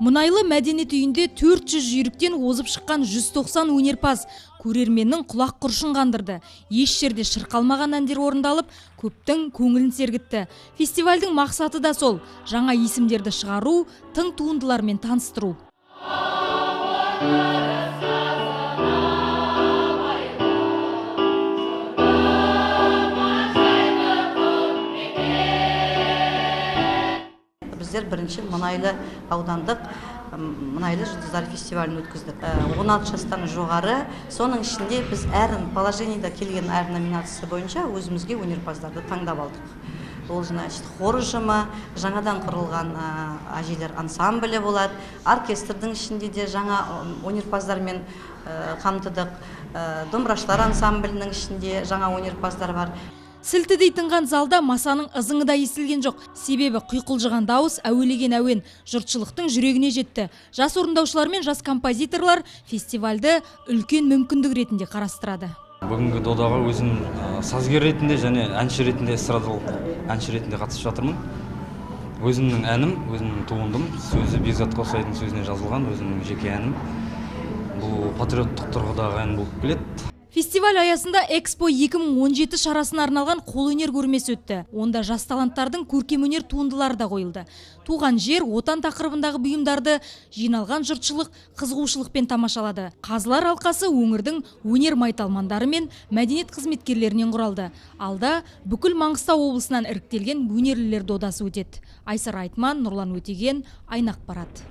Мұнайлы мәдениет үйінде 400 жүйріктен озып шыққан 190 өнерпаз көрерменнің құлақ құршын қандырды. Еш жерде шырқалмаған әндер орындалып, көптің көңілін сергітті. Фестивальдің мақсаты да сол, жаңа есімдерді шығару, тың туындылармен таныстыру. Біздер бірінші Мұнайлы аудандық Мұнайлы жұлдыздар фестивалін өткіздік. 16 жастан жоғары, соның ішінде біз положениеда келген әр номинация бойынша өзімізге өнерпаздарды таңдап алдық. Ол хор ұжымы, жаңадан құрылған әжелер ансамблі болады, оркестрдің ішінде де жаңа өнерпаздармен қамтыдық, домбырашылар ансамблінің ішінде жаңа өнерпаздар бар. Сілтідей тынған залда масаның ызыңы да естілген жоқ. Себебі құйқылжыған дауыс, әуелеген әуен жұртшылықтың жүрегіне жетті. Жас орындаушылар мен жас композиторлар фестивальді үлкен мүмкіндік ретінде қарастырады. Бүгінгі додаға өзім сазгер ретінде және әнші ретінде, эстрадалық әнші ретінде қатысып жатырмын. Өзімнің әнім, өзімнің туындым, сөзі Бекзат Қосайдың сөзіне жазылған, өзімнің жеке әнім. Бұл патриоттық тұрғыдағы ән болып келеді. Фестиваль аясында Экспо 2017 шарасына арналған қолөнер көрмесі өтті. Онда жас таланттардың көркемөнер туындылары да қойылды. Туған жер, отан тақырыбындағы бұйымдарды жиналған жұртшылық қызығушылықпен тамашалады. Қазылар алқасы өңірдің өнер майталмандары мен мәдениет қызметкерлерінен құралды. Алда бүкіл Маңғыстау облысынан іріктелген өнерлілер додасы өтеді. Айсар Айтман, Нұрлан Өтеген, Айнақпарат.